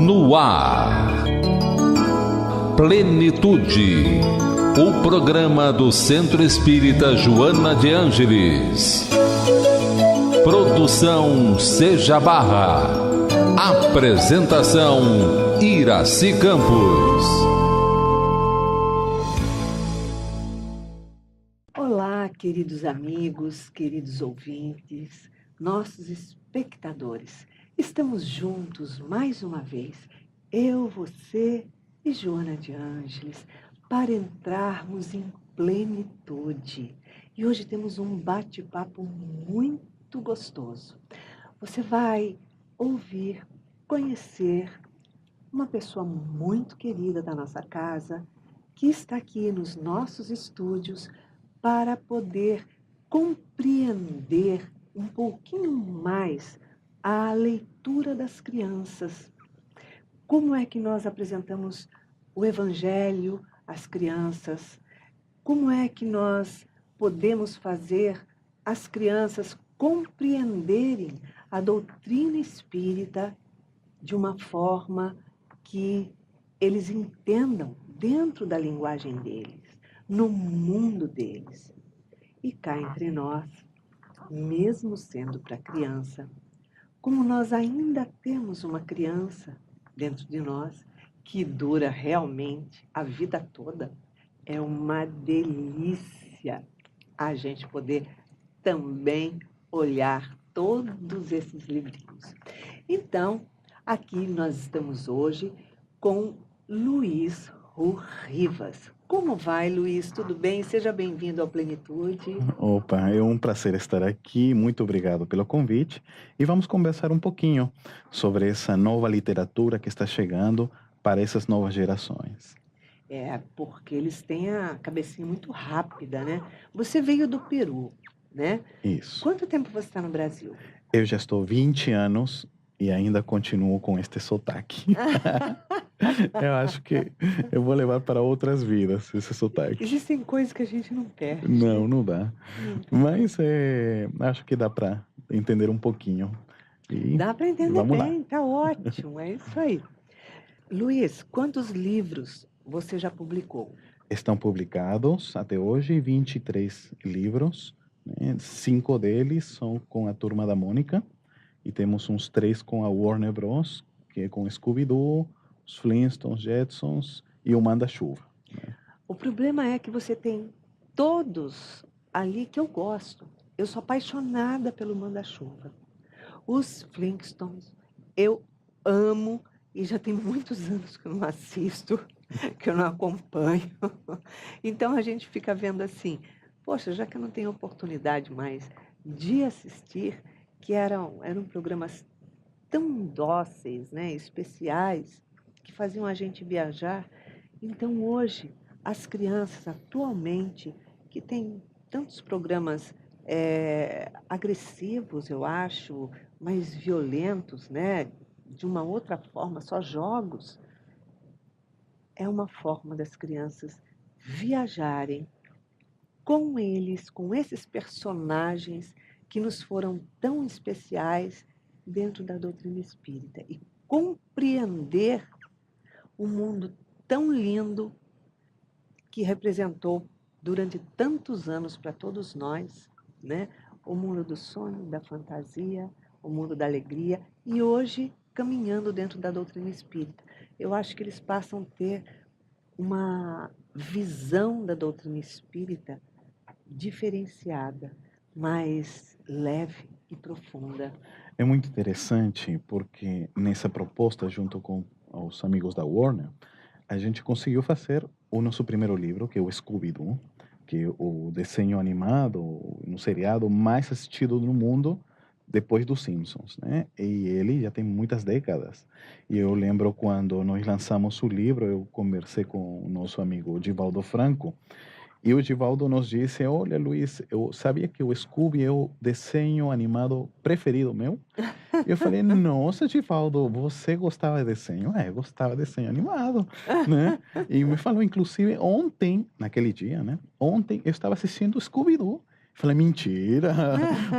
No ar, Plenitude, o programa do Centro Espírita Joana de Ângeles. Produção Seja Barra. Apresentação Iraci Campos. Olá, queridos amigos, queridos ouvintes, nossos espectadores. Estamos juntos mais uma vez, eu, você e Joana de Ângeles, para entrarmos em plenitude. E hoje temos um bate-papo muito gostoso. Você vai ouvir, conhecer uma pessoa muito querida da nossa casa, que está aqui nos nossos estúdios para poder compreender um pouquinho mais a leitura das crianças. Como é que nós apresentamos o Evangelho às crianças? Como é que nós podemos fazer as crianças compreenderem a doutrina espírita de uma forma que eles entendam dentro da linguagem deles, no mundo deles? E cá entre nós, mesmo sendo para criança, como nós ainda temos uma criança dentro de nós que dura realmente a vida toda, é uma delícia a gente poder também olhar todos esses livrinhos. Então, aqui nós estamos hoje com Luiz Rivas. Como vai, Luiz? Tudo bem? Seja bem-vindo ao Plenitude. Opa, é um prazer estar aqui. Muito obrigado pelo convite. E vamos conversar um pouquinho sobre essa nova literatura que está chegando para essas novas gerações. É, porque eles têm a cabecinha muito rápida, né? Você veio do Peru, né? Isso. Quanto tempo você está no Brasil? Eu já estou 20 anos e ainda continuo com este sotaque. Eu acho que eu vou levar para outras vidas esse sotaque. Existem coisas que a gente não perde. Não dá. Mas acho que dá para entender um pouquinho. E dá para entender vamos bem, lá. Tá ótimo, é isso aí. Luiz, quantos livros você já publicou? Estão publicados até hoje 23 livros, né? 5 deles são com a Turma da Mônica e temos uns 3 com a Warner Bros, que é com Scooby-Doo, os Flintstones, Jetsons e o Manda-Chuva, né? O problema é que você tem todos ali que eu gosto. Eu sou apaixonada pelo Manda-Chuva. Os Flintstones eu amo e já tem muitos anos que eu não assisto, que eu não acompanho. Então a gente fica vendo assim, poxa, já que eu não tenho oportunidade mais de assistir, que eram programas tão dóceis, né, especiais, que faziam a gente viajar. Então hoje, as crianças atualmente, que têm tantos programas agressivos, eu acho, mais violentos, né, de uma outra forma, só jogos, é uma forma das crianças viajarem com eles, com esses personagens que nos foram tão especiais dentro da doutrina espírita e compreender um mundo tão lindo que representou durante tantos anos para todos nós, né? O mundo do sonho, da fantasia, o mundo da alegria e hoje caminhando dentro da doutrina espírita. Eu acho que eles passam a ter uma visão da doutrina espírita diferenciada, mais leve e profunda. É muito interessante porque nessa proposta, junto com os amigos da Warner, a gente conseguiu fazer o nosso primeiro livro, que é o Scooby-Doo, que é o desenho animado, no seriado mais assistido no mundo depois dos Simpsons, né? E ele já tem muitas décadas. E eu lembro quando nós lançamos o livro, eu conversei com o nosso amigo Divaldo Franco, e o Divaldo nos disse, olha, Luiz, eu sabia que o Scooby é o desenho animado preferido meu? Eu falei, nossa, Divaldo, você gostava de desenho? Eu gostava de desenho animado, né? E me falou, inclusive, ontem, naquele dia, né? Ontem eu estava assistindo Scooby-Doo. Falei, mentira,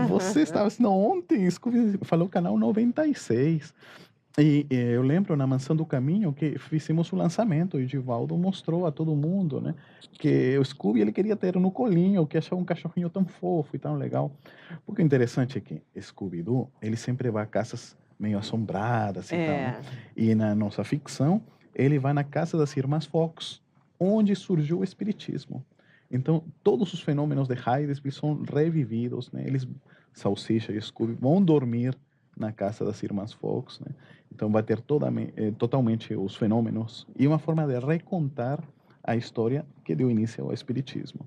você estava assistindo ontem, Scooby falou canal 96. E eu lembro na Mansão do Caminho que fizemos o lançamento e o Givaldo mostrou a todo mundo, né? Que o Scooby ele queria ter no colinho, que achava um cachorrinho tão fofo e tão legal. Porque o interessante é que Scooby-Doo, ele sempre vai a casas meio assombradas e tal, né? E na nossa ficção, ele vai na casa das Irmãs Fox, onde surgiu o Espiritismo. Então, todos os fenômenos de Hydesville são revividos, né? Eles, Salsicha e Scooby, vão dormir na casa das Irmãs Fox, né? Então vai ter totalmente os fenômenos e uma forma de recontar a história que deu início ao Espiritismo.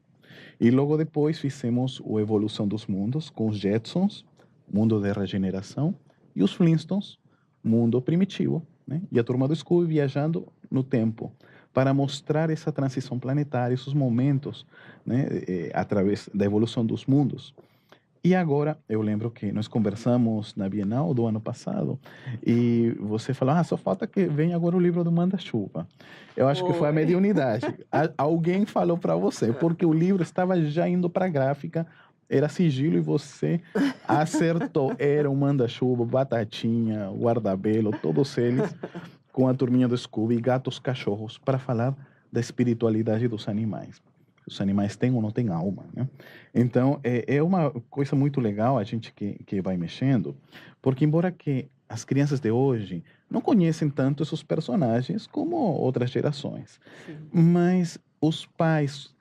E logo depois fizemos o Evolução dos Mundos com os Jetsons, Mundo de Regeneração, e os Flintstones, Mundo Primitivo, né? E a turma do Scooby viajando no tempo para mostrar essa transição planetária, esses momentos, né? Através da evolução dos mundos. E agora, eu lembro que nós conversamos na Bienal do ano passado e você falou, só falta que venha agora o livro do Manda-Chuva. Eu acho que foi a mediunidade. Alguém falou para você, porque o livro estava já indo para a gráfica, era sigilo e você acertou. Era o Manda-Chuva, Batatinha, Guardabelo, todos eles com a turminha do Scooby, gatos, cachorros, para falar da espiritualidade dos animais. Os animais têm ou não têm alma, né? Então, é uma coisa muito legal a gente que vai mexendo, porque embora que as crianças de hoje não conhecem tanto esses personagens como outras gerações, mas os pais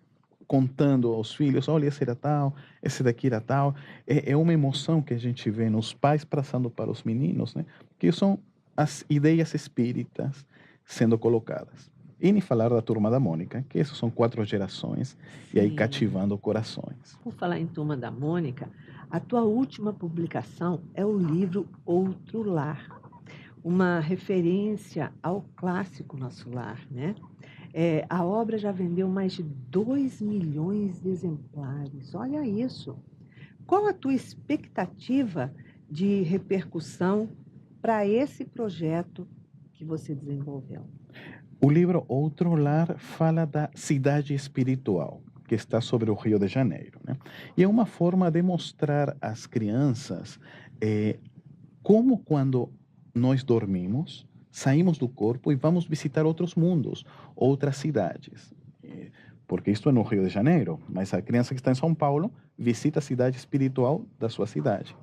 contando aos filhos, olha, esse era tal, esse daqui era tal, é uma emoção que a gente vê nos pais passando para os meninos, né? Que são as ideias espíritas sendo colocadas. E nem falar da Turma da Mônica, que essas são 4 gerações, e aí cativando corações. Por falar em Turma da Mônica, a tua última publicação é o livro Outro Lar, uma referência ao clássico Nosso Lar, né? A obra já vendeu mais de 2 milhões de exemplares, olha isso. Qual a tua expectativa de repercussão para esse projeto que você desenvolveu? O livro Outro Lar fala da cidade espiritual, que está sobre o Rio de Janeiro, né? E é uma forma de mostrar às crianças como quando nós dormimos, saímos do corpo e vamos visitar outros mundos, outras cidades. Porque isto é no Rio de Janeiro, mas a criança que está em São Paulo visita a cidade espiritual da sua cidade.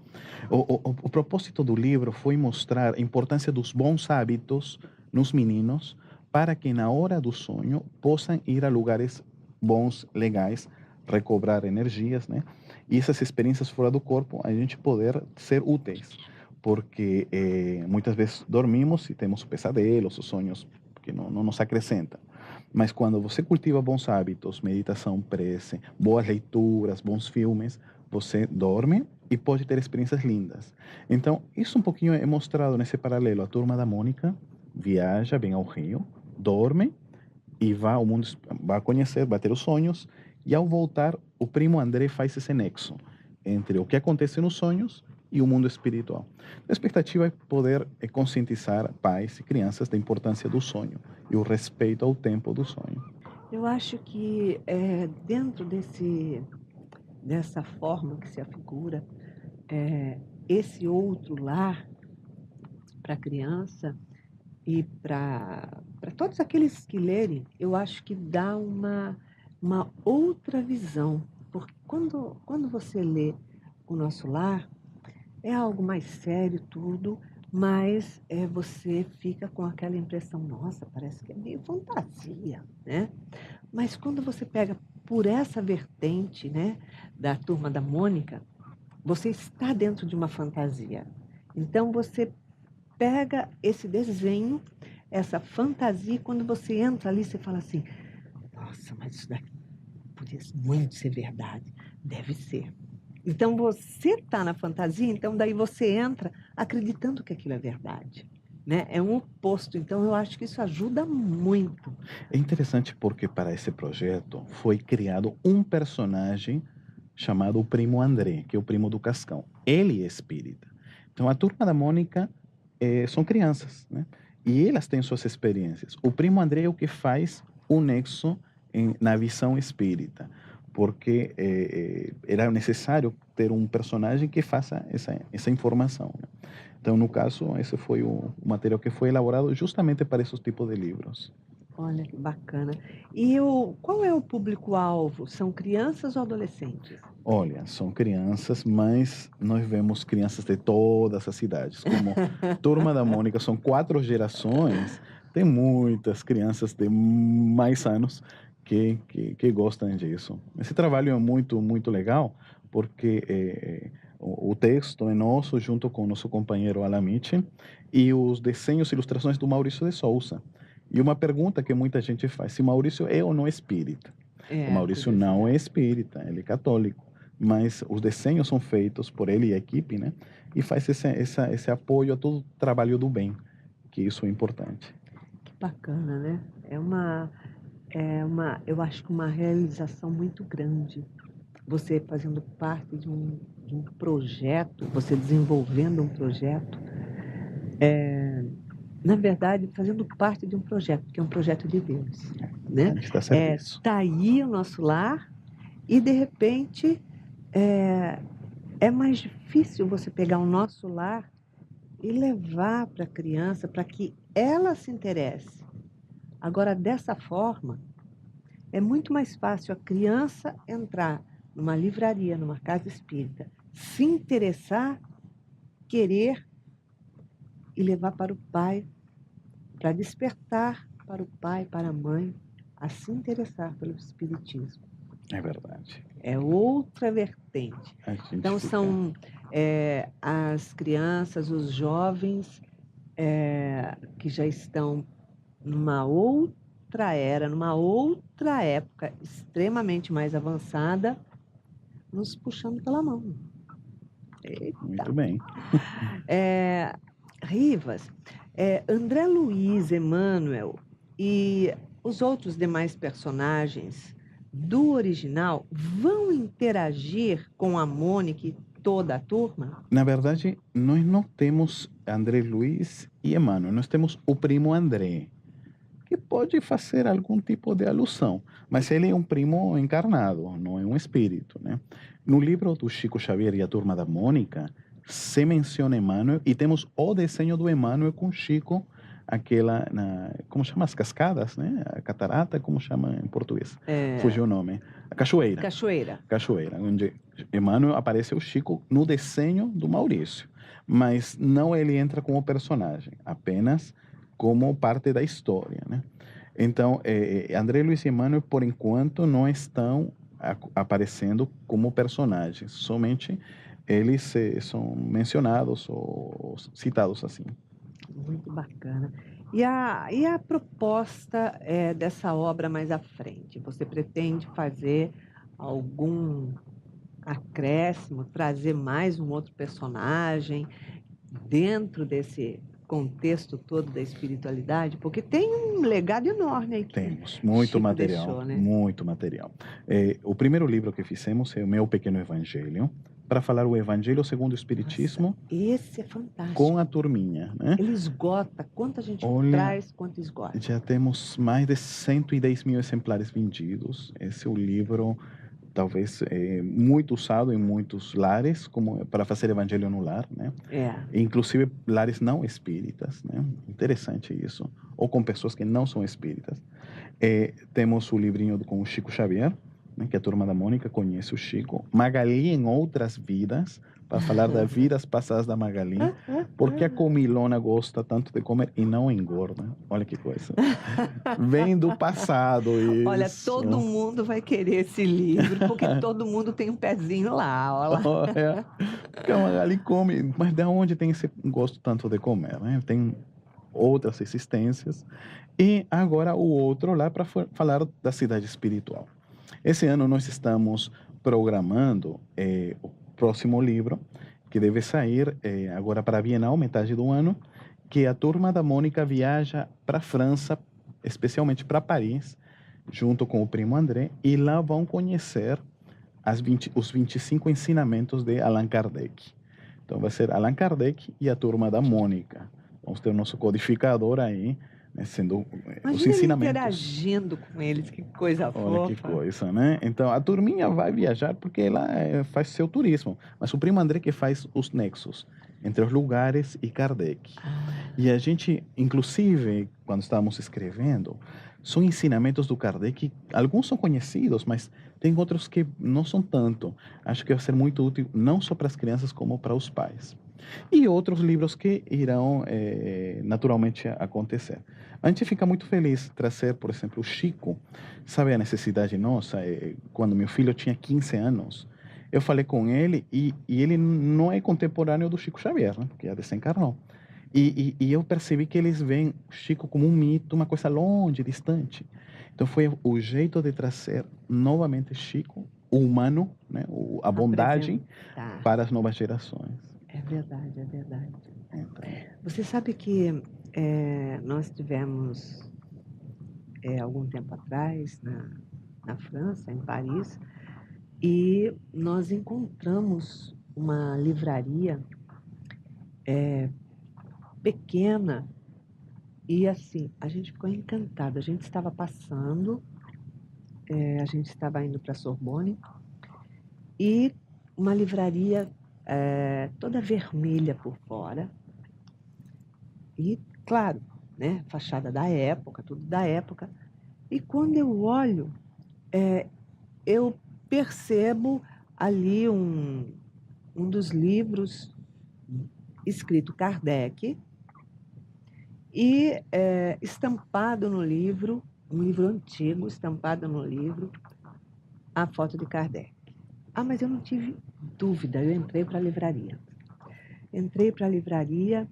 O propósito do livro foi mostrar a importância dos bons hábitos nos meninos, para que na hora do sonho possam ir a lugares bons, legais, recobrar energias, né? E essas experiências fora do corpo, a gente poder ser úteis, porque muitas vezes dormimos e temos pesadelos, os sonhos que não nos acrescentam. Mas quando você cultiva bons hábitos, meditação, prece, boas leituras, bons filmes, você dorme e pode ter experiências lindas. Então, isso um pouquinho é mostrado nesse paralelo. A Turma da Mônica viaja, vem ao Rio, dorme e vai ao mundo, vai conhecer, vai ter os sonhos, e ao voltar, o primo André faz esse nexo entre o que acontece nos sonhos e o mundo espiritual. A expectativa é poder conscientizar pais e crianças da importância do sonho e o respeito ao tempo do sonho. Eu acho que dentro dessa forma que se afigura, esse outro lar para a criança e para todos aqueles que lerem, eu acho que dá uma outra visão. Porque quando você lê O Nosso Lar, é algo mais sério tudo, mas você fica com aquela impressão, nossa, parece que é meio fantasia, né? Mas quando você pega por essa vertente, né, da Turma da Mônica, você está dentro de uma fantasia. Então você pega esse desenho, essa fantasia, e quando você entra ali, você fala assim, nossa, mas isso daqui podia muito ser verdade. Deve ser. Então você está na fantasia, então daí você entra acreditando que aquilo é verdade, né? É um oposto, então eu acho que isso ajuda muito. É interessante porque para esse projeto foi criado um personagem chamado o Primo André, que é o primo do Cascão. Ele é espírita. Então a Turma da Mônica são crianças, né? E elas têm suas experiências. O Primo André é o que faz o nexo na visão espírita. porque era necessário ter um personagem que faça essa informação, né? Então, no caso, esse foi o material que foi elaborado justamente para esses tipos de livros. Olha que bacana. E qual é o público-alvo? São crianças ou adolescentes? Olha, são crianças, mas nós vemos crianças de todas as idades. Como Turma da Mônica são 4 gerações, tem muitas crianças de mais anos que gostam disso. Esse trabalho é muito, muito legal, porque o texto é nosso, junto com o nosso companheiro Alan Mitchell, e os desenhos e ilustrações do Maurício de Souza. E uma pergunta que muita gente faz, se Maurício é ou não espírita? O Maurício não é espírita, ele é católico, mas os desenhos são feitos por ele e a equipe, né? E faz esse apoio a todo o trabalho do bem, que isso é importante. Que bacana, né? Eu acho que uma realização muito grande. Você fazendo parte de um projeto, você desenvolvendo um projeto, na verdade, fazendo parte de um projeto, que é um projeto de Deus, né? A gente está a serviço. Tá aí o nosso lar e, de repente, é mais difícil você pegar o nosso lar e levar para a criança para que ela se interesse. Agora, dessa forma, é muito mais fácil a criança entrar numa livraria, numa casa espírita, se interessar, querer e levar para o pai, para despertar para o pai, para a mãe, a se interessar pelo espiritismo. É verdade. É outra vertente. A gente Então, fica- são as crianças, os jovens que já estão numa outra era, numa outra época extremamente mais avançada, nos puxando pela mão. Eita. Muito bem. Rivas, André Luiz, Emmanuel e os outros demais personagens do original vão interagir com a Mônica e toda a turma? Na verdade, nós não temos André Luiz e Emmanuel, nós temos o primo André, que pode fazer algum tipo de alusão, mas ele é um primo encarnado, não é um espírito, né? No livro do Chico Xavier e a Turma da Mônica, se menciona Emmanuel e temos o desenho do Emmanuel com Chico, como chama as cascadas, né? A catarata, como chama em português? Fugiu o nome. A cachoeira. Cachoeira, onde Emmanuel aparece o Chico no desenho do Maurício, mas não ele entra como personagem, apenas como parte da história, né? Então, André Luiz e Emmanuel, por enquanto, não estão aparecendo como personagens, somente eles são mencionados ou citados assim. Muito bacana. E a proposta dessa obra mais à frente? Você pretende fazer algum acréscimo, trazer mais um outro personagem dentro desse contexto todo da espiritualidade? Porque tem um legado enorme aí. Temos muito Chico material, deixou, né? muito material. O primeiro livro que fizemos é o Meu Pequeno Evangelho, para falar o Evangelho segundo o Espiritismo. Nossa, esse é fantástico. Com a turminha, né? Ele esgota, quanta gente traz, quanto esgota. Já temos mais de 110 mil exemplares vendidos. Esse é o livro, talvez, muito usado em muitos lares, como para fazer evangelho no lar, né? Inclusive lares não espíritas, né? Interessante isso. Ou com pessoas que não são espíritas. Temos o livrinho com o Chico Xavier, né, que a Turma da Mônica conhece o Chico. Magali em Outras Vidas, para falar das vidas passadas da Magali, porque a comilona gosta tanto de comer e não engorda. Olha que coisa. Vem do passado isso. Olha, todo mundo vai querer esse livro, porque todo mundo tem um pezinho lá. Olha, porque a Magali come, mas de onde tem esse gosto tanto de comer, né? Tem outras existências. E agora o outro lá para falar da cidade espiritual. Esse ano nós estamos programando o próximo livro, que deve sair agora para a Bienal, metade do ano, que a Turma da Mônica viaja para a França, especialmente para Paris, junto com o primo André, e lá vão conhecer os 25 ensinamentos de Allan Kardec. Então vai ser Allan Kardec e a Turma da Mônica. Vamos ter o nosso codificador aí né, sendo os Imagina ele ensinamentos. interagindo com eles, que coisa Olha que fofa. coisa, né? Então, a turminha vai viajar porque ela faz seu turismo, mas o primo André que faz os nexos entre os lugares e Kardec. Ah, E a gente, inclusive, quando estávamos escrevendo, são ensinamentos do Kardec, alguns são conhecidos, mas tem outros que não são tanto. Acho que vai ser muito útil não só para as crianças, como para os pais. E outros livros que irão naturalmente acontecer. A gente fica muito feliz trazer, por exemplo, o Chico. Sabe a necessidade nossa? Quando meu filho tinha 15 anos, eu falei com ele e ele não é contemporâneo do Chico Xavier, né? Porque já desencarnou. E eu percebi que eles veem o Chico como um mito, uma coisa longe, distante. Então foi o jeito de trazer novamente Chico, o humano, né? A bondade apresentar. para as novas gerações. É verdade, é verdade. Então, Você sabe que nós tivemos, algum tempo atrás, na França, em Paris, e nós encontramos uma livraria pequena e, assim, a gente ficou encantado. A gente estava passando, a gente estava indo para a Sorbonne, e uma livraria toda vermelha por fora, e, claro, né, fachada da época, tudo da época. E quando eu olho, eu percebo ali um dos livros escrito Kardec e estampado no livro, um livro antigo, estampado no livro, a foto de Kardec. Ah, mas eu não tive dúvida, eu entrei para a livraria. Entrei para a livraria,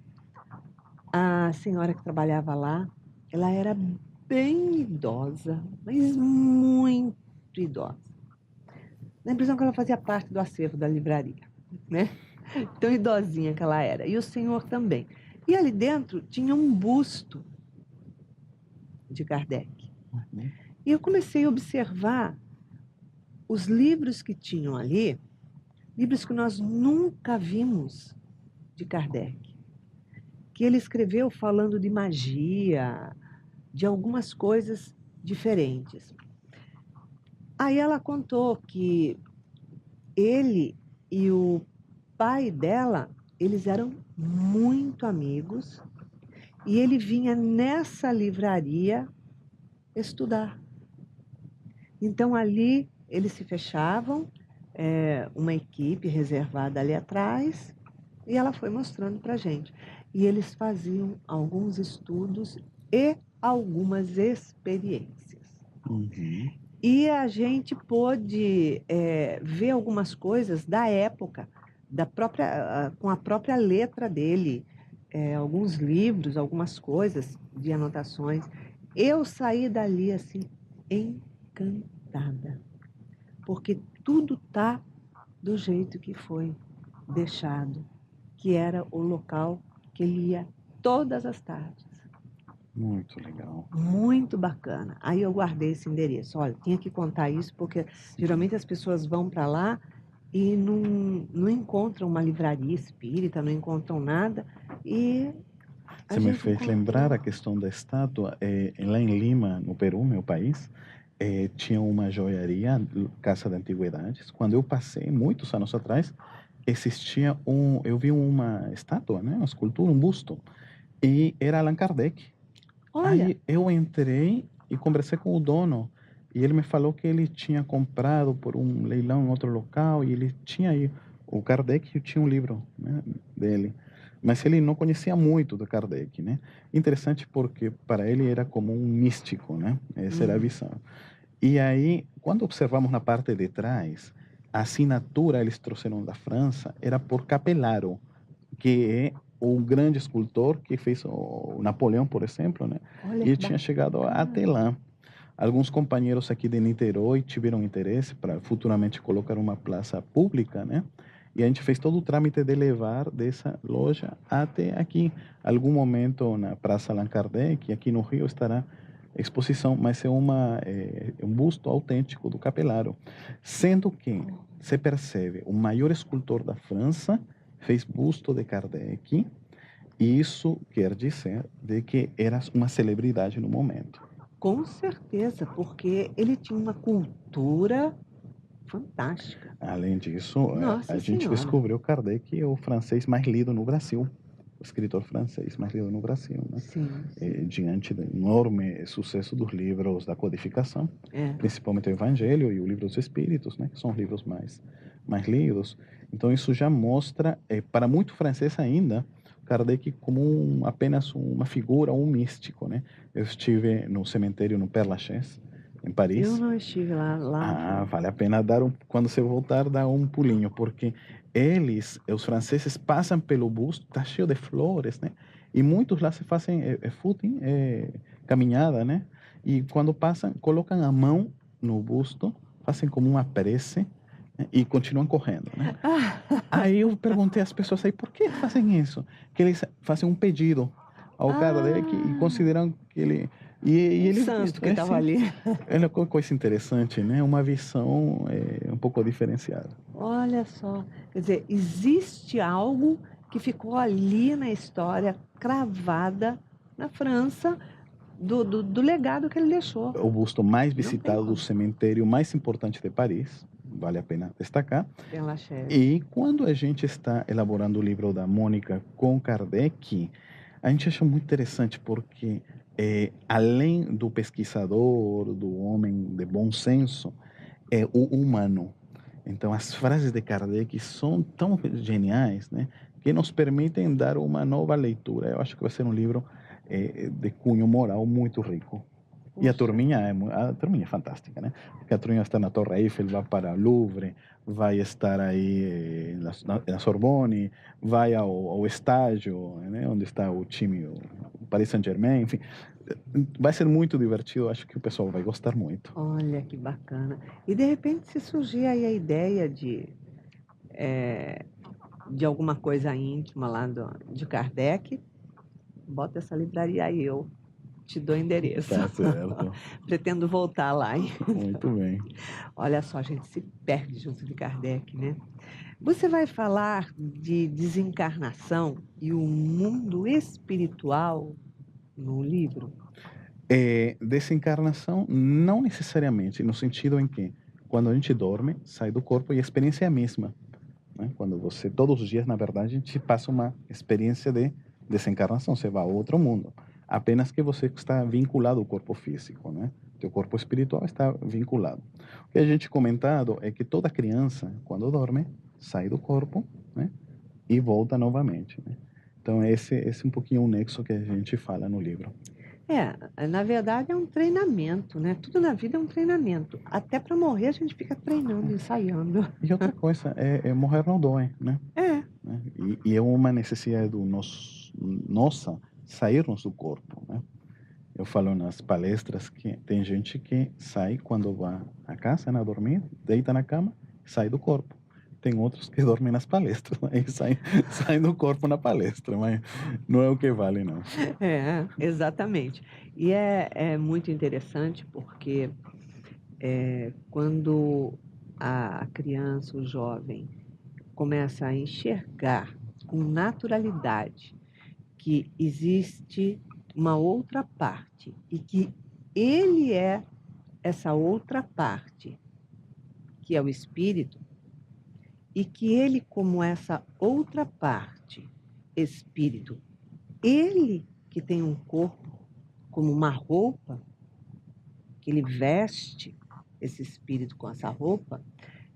a senhora que trabalhava lá, ela era bem idosa, mas muito idosa. Dá a impressão que ela fazia parte do acervo da livraria, né? Tão idosinha que ela era. E o senhor também. E ali dentro tinha um busto de Kardec. E eu comecei a observar os livros que tinham ali, livros que nós nunca vimos de Kardec, que ele escreveu falando de magia, de algumas coisas diferentes. Aí ela contou que ele e o pai dela, eles eram muito amigos e ele vinha nessa livraria estudar. Então ali eles se fechavam, uma equipe reservada ali atrás, e ela foi mostrando para a gente. E eles faziam alguns estudos e algumas experiências. uhum. E a gente pôde ver algumas coisas da época, com a própria letra dele, alguns livros, algumas coisas de anotações. Eu saí dali assim, encantada, porque tudo está do jeito que foi deixado, que era o local que ele ia todas as tardes. Muito legal. Muito bacana. Aí eu guardei esse endereço. Olha, tinha que contar isso, porque geralmente as pessoas vão para lá e não encontram uma livraria espírita, não encontram nada. E a Você me gente fez encontrou. lembrar a questão da estátua. Lá em Lima, no Peru, meu país, tinha uma joiaria, Casa de Antiguidades. Quando eu passei, muitos anos atrás, existia eu vi uma estátua, né? Uma escultura, um busto. E era Allan Kardec. Olha, Aí eu entrei e conversei com o dono. E ele me falou que ele tinha comprado por um leilão em outro local. E ele tinha aí o Kardec e tinha um livro, né, dele. Mas ele não conhecia muito do Kardec, né? Interessante porque para ele era como um místico, né? Essa era a visão. E aí, quando observamos na parte de trás, a assinatura eles trouxeram da França era por Capellaro, que é o grande escultor que fez o Napoleão, por exemplo, né? olha E ele que tinha chegado bacana. até lá. Alguns companheiros aqui de Niterói tiveram interesse para futuramente colocar uma praça pública, né? E a gente fez todo o trâmite de levar dessa loja até aqui. Algum momento na Praça Allan Kardec, aqui no Rio, estará exposição, mas é um busto autêntico do Capellaro. Sendo que se percebe, o maior escultor da França fez busto de Kardec Isso quer dizer de que eras uma celebridade no momento. Com certeza, porque ele tinha uma cultura fantástica. Além disso, Nossa a gente Senhora. descobriu Kardec é o francês mais lido no Brasil, o escritor francês mais lido no Brasil, né? Sim, Diante do enorme sucesso dos livros da codificação, é. principalmente o Evangelho e o Livro dos Espíritos, né? Que são os livros mais lidos. Então isso já mostra, para muito francês ainda, Kardec como apenas uma figura, um místico, né? Eu estive no cemitério no Père Lachaise, em Eu Paris. não estive lá. Vale a pena quando você voltar, dar um pulinho, porque os franceses, passam pelo busto, tá cheio de flores, né? E muitos lá se fazem footing, caminhada, né? E quando passam, colocam a mão no busto, fazem como uma prece, né? E continuam correndo, né? Aí eu perguntei às pessoas aí, por que fazem isso? Que eles fazem um pedido ao Kardec e consideram que ele... E ele santo que estava ali. Olha que coisa interessante, né? Uma visão um pouco diferenciada. Olha só, quer dizer, existe algo que ficou ali na história, cravada na França, do legado que ele deixou. O busto mais Não tem visitado como. do cemitério mais importante de Paris, vale a pena destacar. Père Lachaise. E quando a gente está elaborando o livro da Mônica com Kardec, a gente acha muito interessante porque, além do pesquisador, do homem de bom senso, é o humano. Então, as frases de Kardec são tão geniais, né, que nos permitem dar uma nova leitura. Eu acho que vai ser um livro de cunho moral muito rico. E a turminha é fantástica, né? Porque a turminha está na Torre Eiffel, vai para o Louvre, vai estar aí na Sorbonne, vai ao estádio, né? Onde está o time, o Paris Saint-Germain, enfim. Vai ser muito divertido, acho que o pessoal vai gostar muito. Olha que bacana. E de repente se surgir aí a ideia de alguma coisa íntima lá de Kardec, bota essa livraria aí, eu te dou endereço. Tá certo. Pretendo voltar lá, hein? Muito bem. Olha só, a gente se perde junto de Kardec, né? Você vai falar de desencarnação e o mundo espiritual no livro? Desencarnação, não necessariamente, no sentido em que, quando a gente dorme, sai do corpo e a experiência é a mesma, né? Quando você, todos os dias, na verdade, a gente passa uma experiência de desencarnação, você vai a outro mundo. Apenas que você está vinculado ao corpo físico, né? Teu corpo espiritual está vinculado. O que a gente comentado é que toda criança, quando dorme, sai do corpo, né? E volta novamente, né? Então, esse é um pouquinho o nexo que a gente fala no livro. Na verdade é um treinamento, né? Tudo na vida é um treinamento. Até para morrer a gente fica treinando, ensaiando. E outra coisa, morrer não dói, né? Né? E é uma necessidade nossa sairmos do corpo, né? Eu falo nas palestras que tem gente que sai quando vai à casa, né, dormir, deita na cama, sai do corpo. Tem outros que dormem nas palestras, né, e saem do corpo na palestra, mas não é o que vale, não. Exatamente. E é muito interessante porque quando a criança, o jovem, começa a enxergar com naturalidade que existe uma outra parte e que ele é essa outra parte, que é o espírito, e que ele, como essa outra parte, espírito, ele que tem um corpo como uma roupa, que ele veste esse espírito com essa roupa,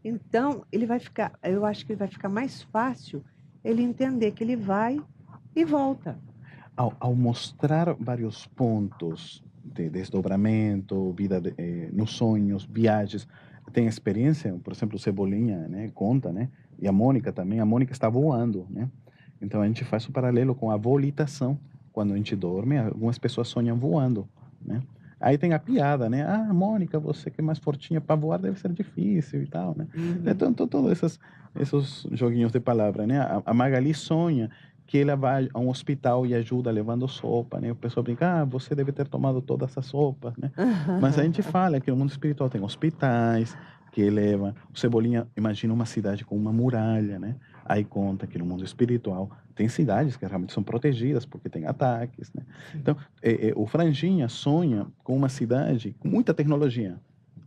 então eu acho que ele vai ficar mais fácil ele entender que ele vai e volta. Ao mostrar vários pontos de desdobramento, vida nos sonhos, viagens, tem experiência, por exemplo, o Cebolinha, né, conta, né, e a Mônica também, a Mônica está voando, né, então a gente faz um paralelo com a volitação, quando a gente dorme, algumas pessoas sonham voando, né, aí tem a piada, né, Mônica, você que é mais fortinha, para voar deve ser difícil e tal, né, então todos esses joguinhos de palavra, né, a Magali sonha que ela vai a um hospital e ajuda levando sopa, né? O pessoal brinca, você deve ter tomado toda essa sopa, né? Mas a gente fala que no mundo espiritual tem hospitais, que eleva. O Cebolinha imagina uma cidade com uma muralha, né? Aí conta que no mundo espiritual tem cidades que realmente são protegidas porque tem ataques, né? Então, o Franjinha sonha com uma cidade com muita tecnologia.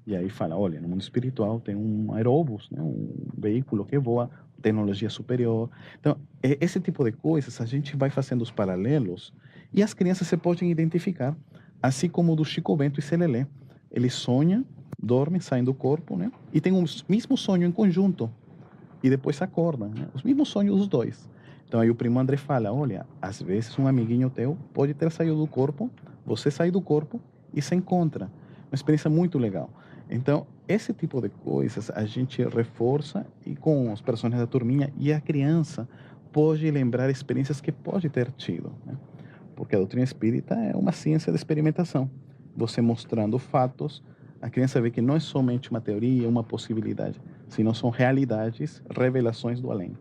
E aí fala, olha, no mundo espiritual tem um aeróbus, né? Um veículo que voa, tecnologia superior. Então, esse tipo de coisas, a gente vai fazendo os paralelos e as crianças se podem identificar, assim como o do Chico Bento e Celelé. Eles sonham, dormem, saem do corpo, né? E tem o mesmo sonho em conjunto. E depois acordam, né? Os mesmos sonhos dos dois. Então aí o primo André fala, olha, às vezes um amiguinho teu pode ter saído do corpo, você sai do corpo e se encontra. Uma experiência muito legal. Então, esse tipo de coisas a gente reforça e com os personagens da turminha e a criança pode lembrar experiências que pode ter tido, né? Porque a doutrina espírita é uma ciência de experimentação. Você mostrando fatos, a criança vê que não é somente uma teoria, uma possibilidade, senão são realidades, revelações do além.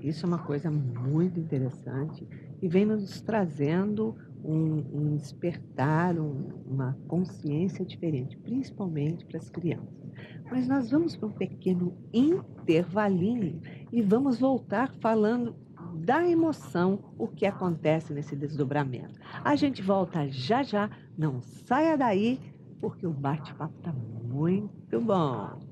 Isso é uma coisa muito interessante e vem nos trazendo um despertar, uma consciência diferente, principalmente para as crianças. Mas nós vamos para um pequeno intervalinho e vamos voltar falando da emoção, o que acontece nesse desdobramento. A gente volta já já, não saia daí, porque o bate-papo está muito bom.